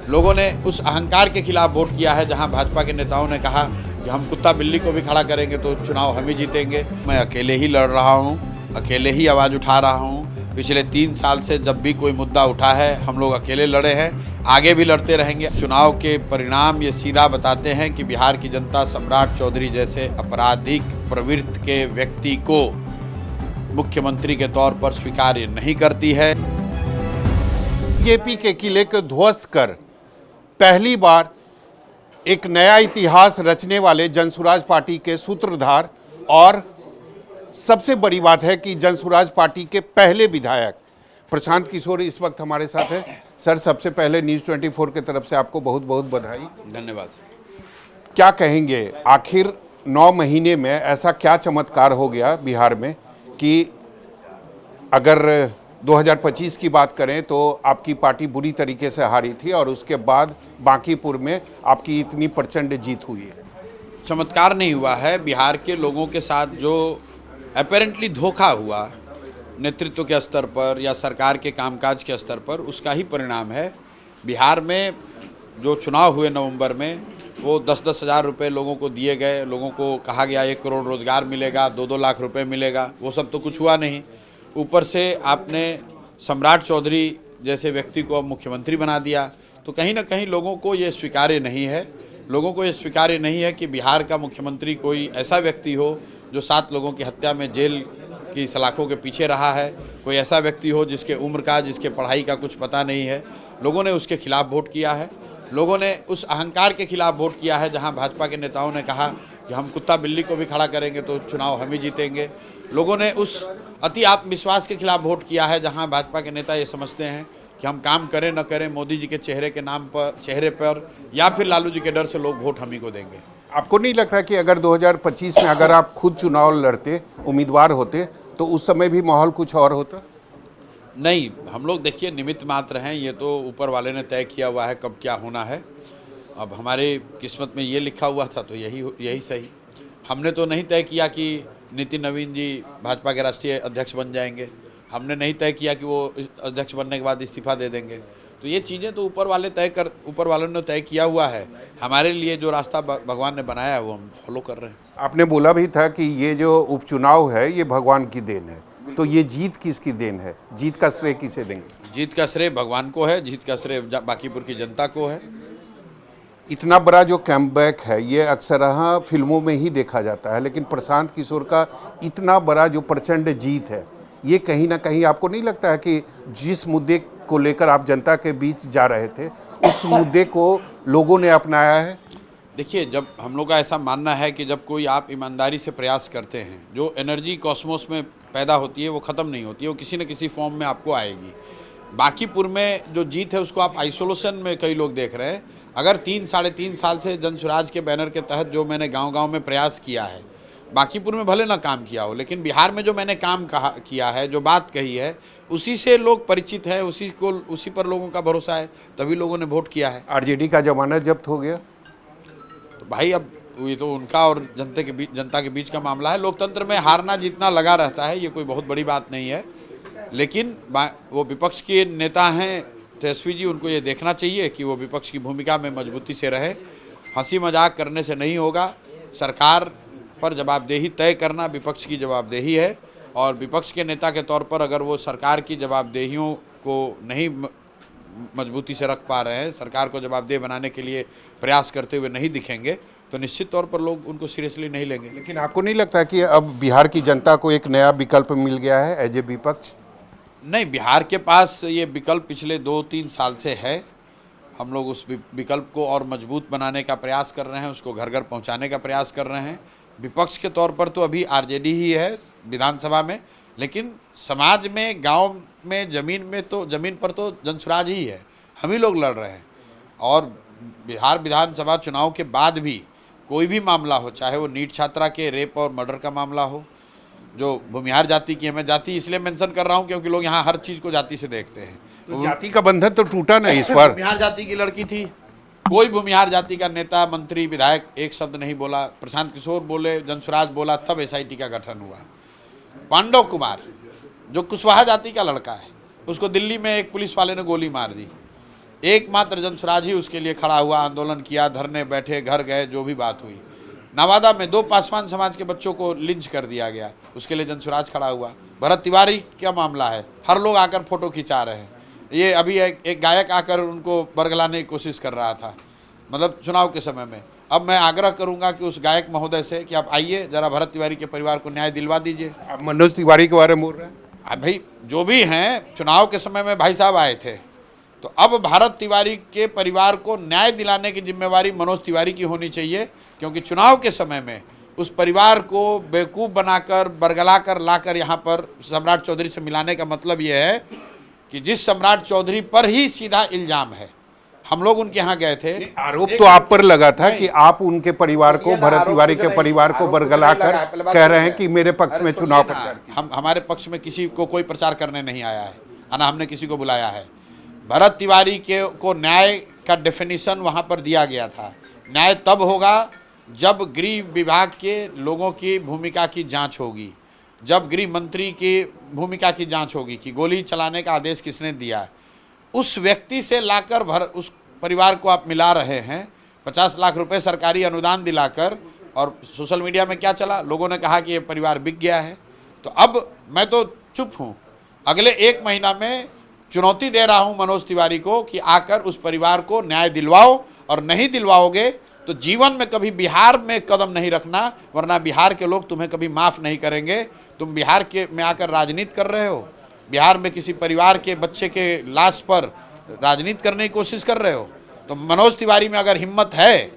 लोगों ने उस अहंकार के खिलाफ वोट किया है जहां भाजपा के नेताओं ने कहा कि हम कुत्ता बिल्ली को भी खड़ा करेंगे तो चुनाव हम ही जीतेंगे। मैं अकेले ही लड़ रहा हूं, अकेले ही आवाज़ उठा रहा हूं। पिछले 3 साल से जब भी कोई मुद्दा उठा है हम लोग अकेले लड़े हैं, आगे भी लड़ते रहेंगे। चुनाव के परिणाम ये सीधा बताते हैं कि बिहार की जनता सम्राट चौधरी जैसे आपराधिक प्रवृत्ति के व्यक्ति को मुख्यमंत्री के तौर पर स्वीकार्य नहीं करती है। बीजेपी के किले को ध्वस्त कर पहली बार एक नया इतिहास रचने वाले जनसुराज पार्टी के सूत्रधार और सबसे बड़ी बात है कि जनसुराज पार्टी के पहले विधायक प्रशांत किशोर इस वक्त हमारे साथ है। सर, सबसे पहले न्यूज़ 24 की तरफ से आपको बहुत बहुत बधाई। धन्यवाद। क्या कहेंगे, आखिर 9 महीने में ऐसा क्या चमत्कार हो गया बिहार में कि अगर 2025 की बात करें तो आपकी पार्टी बुरी तरीके से हारी थी और उसके बाद बांकीपुर में आपकी इतनी प्रचंड जीत हुई है? चमत्कार नहीं हुआ है, बिहार के लोगों के साथ जो अपेरेंटली धोखा हुआ नेतृत्व के स्तर पर या सरकार के कामकाज के स्तर पर, उसका ही परिणाम है। बिहार में जो चुनाव हुए नवंबर में, वो 10-10 हज़ार रुपये लोगों को दिए गए, लोगों को कहा गया 1 करोड़ रोजगार मिलेगा, 2-2 लाख रुपए मिलेगा, वो सब तो कुछ हुआ नहीं। ऊपर से आपने सम्राट चौधरी जैसे व्यक्ति को अब मुख्यमंत्री बना दिया, तो कहीं ना कहीं लोगों को ये स्वीकार्य नहीं है। लोगों को ये स्वीकार्य नहीं है कि बिहार का मुख्यमंत्री कोई ऐसा व्यक्ति हो जो 7 लोगों की हत्या में जेल की सलाखों के पीछे रहा है, कोई ऐसा व्यक्ति हो जिसके उम्र का, जिसके पढ़ाई का कुछ पता नहीं है। लोगों ने उसके खिलाफ वोट किया है। लोगों ने उस अहंकार के खिलाफ वोट किया है जहां भाजपा के नेताओं ने कहा कि हम कुत्ता बिल्ली को भी खड़ा करेंगे तो चुनाव हम ही जीतेंगे। लोगों ने उस अति आत्मविश्वास के खिलाफ वोट किया है जहां भाजपा के नेता ये समझते हैं कि हम काम करें न करें, मोदी जी के चेहरे पर या फिर लालू जी के डर से लोग वोट हम ही को देंगे। आपको नहीं लगता कि अगर 2025 में अगर आप खुद चुनाव लड़ते, उम्मीदवार होते, तो उस समय भी माहौल कुछ और होता? नहीं, हम लोग देखिए निमित्त मात्र हैं, ये तो ऊपर वाले ने तय किया हुआ है कब क्या होना है। अब हमारे किस्मत में ये लिखा हुआ था तो यही सही। हमने तो नहीं तय किया कि नितिन नवीन जी भाजपा के राष्ट्रीय अध्यक्ष बन जाएंगे, हमने नहीं तय किया कि वो अध्यक्ष बनने के बाद इस्तीफा दे देंगे। तो ये चीज़ें तो ऊपर वालों ने तय किया हुआ है। हमारे लिए जो रास्ता भगवान ने बनाया है वो हम फॉलो कर रहे हैं। आपने बोला भी था कि ये जो उपचुनाव है ये भगवान की देन है, तो ये जीत किसकी देन है? जीत का श्रेय किसे देंगे? जीत का श्रेय भगवान को है, जीत का श्रेय बांकीपुर की जनता को है। इतना बड़ा जो कमबैक है ये अक्सर फिल्मों में ही देखा जाता है, लेकिन प्रशांत किशोर का इतना बड़ा जो प्रचंड जीत है, ये कहीं ना कहीं आपको नहीं लगता है कि जिस मुद्दे को लेकर आप जनता के बीच जा रहे थे उस मुद्दे को लोगों ने अपनाया है? देखिए, जब हम लोग का ऐसा मानना है कि जब कोई आप ईमानदारी से प्रयास करते हैं, जो एनर्जी कॉस्मोस में पैदा होती है वो ख़त्म नहीं होती है, वो किसी न किसी फॉर्म में आपको आएगी। बांकीपुर में जो जीत है उसको आप आइसोलेशन में कई लोग देख रहे हैं। अगर 3-3.5 साल से जनसुराज के बैनर के तहत जो मैंने गांव-गांव में प्रयास किया है, बांकीपुर में भले ना काम किया हो, लेकिन बिहार में जो मैंने काम किया है, जो बात कही है, उसी से लोग परिचित हैं, उसी पर लोगों का भरोसा है, तभी लोगों ने वोट किया है। आरजेडी का जमानत जब्त हो गया तो भाई अब ये तो उनका और जनता के बीच का मामला है। लोकतंत्र में हारना जीतना लगा रहता है, ये कोई बहुत बड़ी बात नहीं है। लेकिन वो विपक्ष के नेता हैं तेजस्वी जी, उनको ये देखना चाहिए कि वो विपक्ष की भूमिका में मजबूती से रहे। हंसी मजाक करने से नहीं होगा। सरकार पर जवाबदेही तय करना विपक्ष की जवाबदेही है, और विपक्ष के नेता के तौर पर अगर वो सरकार की जवाबदेहियों को नहीं मजबूती से रख पा रहे हैं, सरकार को जवाबदेह बनाने के लिए प्रयास करते हुए नहीं दिखेंगे, तो निश्चित तौर पर लोग उनको सीरियसली नहीं लेंगे। लेकिन आपको नहीं लगता कि अब बिहार की जनता को एक नया विकल्प मिल गया है एज ए विपक्ष? नहीं, बिहार के पास ये विकल्प पिछले 2-3 साल से है। हम लोग उस विकल्प को और मजबूत बनाने का प्रयास कर रहे हैं, उसको घर घर पहुंचाने का प्रयास कर रहे हैं। विपक्ष के तौर पर तो अभी आरजेडी ही है विधानसभा में, लेकिन समाज में, गांव में, जमीन पर तो जनसुराज ही है, हम ही लोग लड़ रहे हैं। और बिहार विधानसभा चुनाव के बाद भी कोई भी मामला हो, चाहे वो नीट छात्रा के रेप और मर्डर का मामला हो, जो भूमिहार जाति की, मैं जाति इसलिए मेंशन कर रहा हूं क्योंकि लोग यहाँ हर चीज़ को जाति से देखते हैं। तो जाति का बंधन तो टूटा नहीं इस पर। भूमिहार जाति की लड़की थी, कोई भूमिहार जाति का नेता, मंत्री, विधायक एक शब्द नहीं बोला। प्रशांत किशोर बोले, जनसुराज बोला, तब एसआईटी का गठन हुआ। पांडव कुमार जो कुशवाहा जाति का लड़का है, उसको दिल्ली में एक पुलिस वाले ने गोली मार दी। एकमात्र जनसुराज ही उसके लिए खड़ा हुआ, आंदोलन किया, धरने बैठे, घर गए, जो भी बात हुई। नवादा में 2 पासवान समाज के बच्चों को लिंच कर दिया गया, उसके लिए जनसुराज खड़ा हुआ। भरत तिवारी क्या मामला है, हर लोग आकर फोटो खिंचा रहे हैं। ये अभी एक गायक आकर उनको बरगलाने की कोशिश कर रहा था, मतलब चुनाव के समय में। अब मैं आग्रह करूंगा कि उस गायक महोदय से कि आप आइए, जरा भरत तिवारी के परिवार को न्याय दिलवा दीजिए। आप मनोज तिवारी के बारे में बोल रहे हैं? अब भाई जो भी हैं, चुनाव के समय में भाई साहब आए थे, तो अब भारत तिवारी के परिवार को न्याय दिलाने की जिम्मेवारी मनोज तिवारी की होनी चाहिए, क्योंकि चुनाव के समय में उस परिवार को बेवकूफ़ बनाकर, बरगलाकर लाकर यहाँ पर सम्राट चौधरी से मिलाने का मतलब ये है कि जिस सम्राट चौधरी पर ही सीधा इल्ज़ाम है। हम लोग उनके यहाँ गए थे, आरोप तो आप पर लगा था कि आप उनके परिवार को, भरत तिवारी के परिवार को बरगलाकर कह रहे हैं कि मेरे पक्ष में चुनाव प्रचार। हमारे पक्ष में किसी को कोई प्रचार करने नहीं आया है, ना हमने किसी को बुलाया है। भरत तिवारी को न्याय का डेफिनेशन वहाँ पर दिया गया था। न्याय तब होगा जब गृह विभाग के लोगों की भूमिका की जांच होगी, जब गृह मंत्री की भूमिका की जांच होगी कि गोली चलाने का आदेश किसने दिया। उस व्यक्ति से लाकर उस परिवार को आप मिला रहे हैं 50 लाख रुपए सरकारी अनुदान दिलाकर, और सोशल मीडिया में क्या चला, लोगों ने कहा कि ये परिवार बिक गया है। तो अब मैं तो चुप हूँ, अगले 1 महीना में चुनौती दे रहा हूँ मनोज तिवारी को कि आकर उस परिवार को न्याय दिलवाओ, और नहीं दिलवाओगे तो जीवन में कभी बिहार में कदम नहीं रखना, वरना बिहार के लोग तुम्हें कभी माफ़ नहीं करेंगे। तुम बिहार के में आकर राजनीति कर रहे हो, बिहार में किसी परिवार के बच्चे के लाश पर राजनीति करने की कोशिश कर रहे हो। तो मनोज तिवारी में अगर हिम्मत है,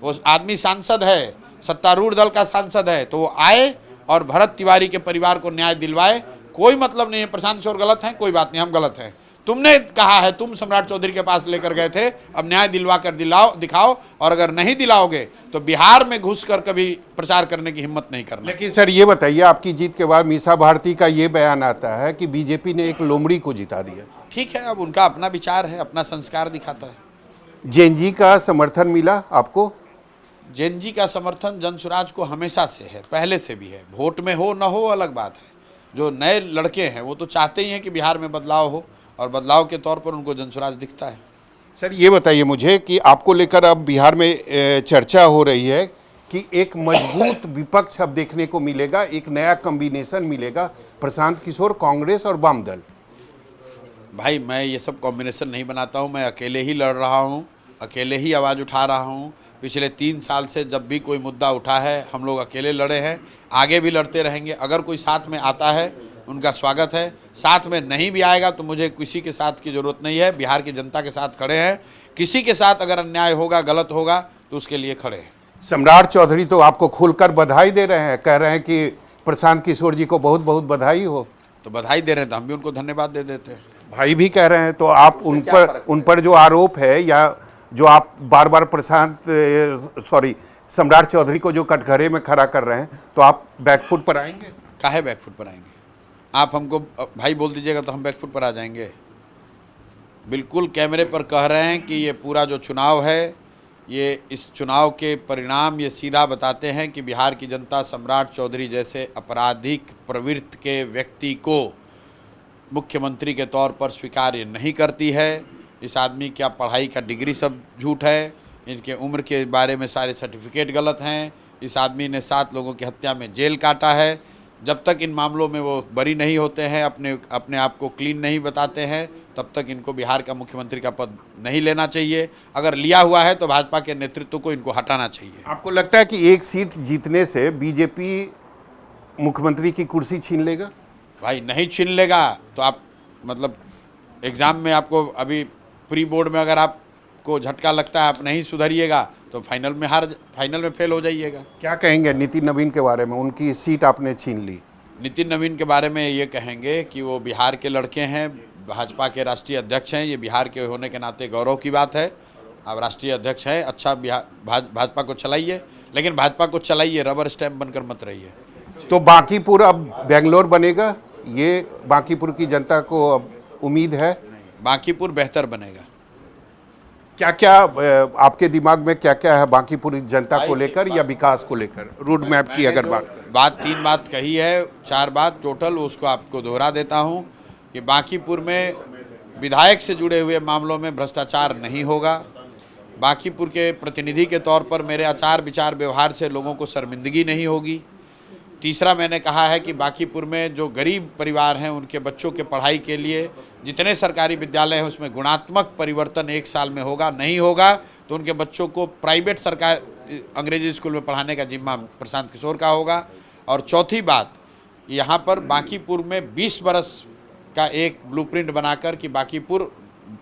वो आदमी सांसद है, सत्तारूढ़ दल का सांसद है, तो वो आए और भरत तिवारी के परिवार को न्याय दिलवाए। कोई मतलब नहीं है प्रशांत किशोर गलत हैं, कोई बात नहीं, हम गलत हैं। तुमने कहा है, तुम सम्राट चौधरी के पास लेकर गए थे, अब न्याय दिलवा कर दिखाओ, और अगर नहीं दिलाओगे तो बिहार में घुसकर कभी प्रचार करने की हिम्मत नहीं करना। लेकिन सर ये बताइए, आपकी जीत के बाद मीसा भारती का ये बयान आता है कि बीजेपी ने एक लोमड़ी को जिता दिया। ठीक है, अब उनका अपना विचार है, अपना संस्कार दिखाता है। जैन जी का समर्थन मिला आपको? जैन जी का समर्थन जनसुराज को हमेशा से है, पहले से भी है। वोट में हो न हो अलग बात है, जो नए लड़के हैं वो तो चाहते ही हैं कि बिहार में बदलाव हो, और बदलाव के तौर पर उनको जनसुराज दिखता है। सर ये बताइए मुझे कि आपको लेकर अब बिहार में चर्चा हो रही है कि एक मजबूत विपक्ष अब देखने को मिलेगा, एक नया कॉम्बिनेशन मिलेगा, प्रशांत किशोर, कांग्रेस और वाम दल। भाई मैं ये सब कॉम्बिनेशन नहीं बनाता हूँ, मैं अकेले ही लड़ रहा हूँ, अकेले ही आवाज़ उठा रहा हूँ। पिछले 3 साल से जब भी कोई मुद्दा उठा है, हम लोग अकेले लड़े हैं, आगे भी लड़ते रहेंगे। अगर कोई साथ में आता है उनका स्वागत है, साथ में नहीं भी आएगा तो मुझे किसी के साथ की ज़रूरत नहीं है। बिहार की जनता के साथ खड़े हैं, किसी के साथ अगर अन्याय होगा, गलत होगा तो उसके लिए खड़े हैं। सम्राट चौधरी तो आपको खुलकर बधाई दे रहे हैं, कह रहे हैं कि प्रशांत किशोर जी को बहुत बहुत बधाई हो। तो बधाई दे रहे हैं तो हम भी उनको धन्यवाद दे देते हैं। भाई भी कह रहे हैं, तो आप उन पर जो आरोप है, या जो आप बार बार सम्राट चौधरी को जो कटघरे में खड़ा कर रहे हैं, तो आप बैकफुट पर आएंगे? काहे बैकफुट पर आएंगे? आप हमको भाई बोल दीजिएगा तो हम बैकफुट पर आ जाएंगे। बिल्कुल कैमरे पर कह रहे हैं कि ये पूरा जो चुनाव है, ये इस चुनाव के परिणाम ये सीधा बताते हैं कि बिहार की जनता सम्राट चौधरी जैसे आपराधिक प्रवृत्ति के व्यक्ति को मुख्यमंत्री के तौर पर स्वीकार्य नहीं करती है। इस आदमी की पढ़ाई का डिग्री सब झूठ है, इनके उम्र के बारे में सारे सर्टिफिकेट गलत हैं। इस आदमी ने 7 लोगों की हत्या में जेल काटा है। जब तक इन मामलों में वो बरी नहीं होते हैं, अपने आप को क्लीन नहीं बताते हैं, तब तक इनको बिहार का मुख्यमंत्री का पद नहीं लेना चाहिए। अगर लिया हुआ है तो भाजपा के नेतृत्व को इनको हटाना चाहिए। आपको लगता है कि एक सीट जीतने से बीजेपी मुख्यमंत्री की कुर्सी छीन लेगा? भाई नहीं छीन लेगा तो आप मतलब एग्ज़ाम में आपको अभी प्री बोर्ड में अगर आपको झटका लगता है, आप नहीं सुधरिएगा तो फाइनल में फेल हो जाइएगा। क्या कहेंगे नितिन नवीन के बारे में? उनकी सीट आपने छीन ली। नितिन नवीन के बारे में ये कहेंगे कि वो बिहार के लड़के हैं, भाजपा के राष्ट्रीय अध्यक्ष हैं। ये बिहार के होने के नाते गौरव की बात है। अब राष्ट्रीय अध्यक्ष हैं, अच्छा भाजपा को चलाइए, लेकिन भाजपा को चलाइए, रबर स्टैम्प बनकर मत रहिए। तो बांकीपुर अब बेंगलोर बनेगा, ये बांकीपुर की जनता को अब उम्मीद है? बांकीपुर बेहतर बनेगा। क्या क्या आपके दिमाग में क्या क्या है बांकीपुर जनता को लेकर या विकास को लेकर? रोड मैप की अगर बात 3 बात कही है, 4 बात टोटल, उसको आपको दोहरा देता हूँ कि बांकीपुर में विधायक से जुड़े हुए मामलों में भ्रष्टाचार नहीं होगा। बांकीपुर के प्रतिनिधि के तौर पर मेरे आचार विचार व्यवहार से लोगों को शर्मिंदगी नहीं होगी। तीसरा, मैंने कहा है कि बांकीपुर में जो गरीब परिवार हैं उनके बच्चों के पढ़ाई के लिए जितने सरकारी विद्यालय हैं उसमें गुणात्मक परिवर्तन 1 साल में होगा। नहीं होगा तो उनके बच्चों को प्राइवेट सरकार अंग्रेजी स्कूल में पढ़ाने का जिम्मा प्रशांत किशोर का होगा। और चौथी बात, यहाँ पर बांकीपुर में 20 बरस का एक ब्लूप्रिंट बनाकर कि बांकीपुर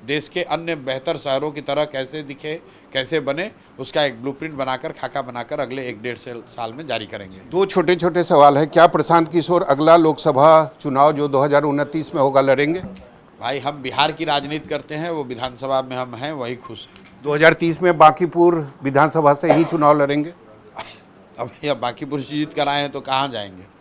देश के अन्य बेहतर शहरों की तरह कैसे दिखे, कैसे बने, उसका एक ब्लूप्रिंट बनाकर, खाका बनाकर अगले 1-1.5 साल में जारी करेंगे। 2 छोटे छोटे सवाल है। क्या प्रशांत किशोर अगला लोकसभा चुनाव जो 2029 में होगा लड़ेंगे? भाई, हम बिहार की राजनीति करते हैं, वो विधानसभा में हम हैं, वही खुश हैं। 2030 में बांकीपुर विधानसभा से ही चुनाव लड़ेंगे? अब यह बांकीपुर से जीत कर आए हैं तो कहाँ जाएंगे।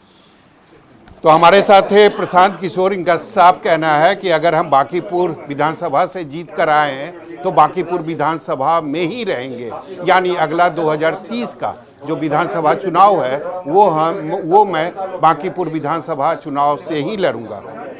तो हमारे साथ थे प्रशांत किशोर। इनका साफ कहना है कि अगर हम बांकीपुर विधानसभा से जीत कर आए हैं तो बांकीपुर विधानसभा में ही रहेंगे, यानी अगला 2030 का जो विधानसभा चुनाव है वो मैं बांकीपुर विधानसभा चुनाव से ही लड़ूंगा।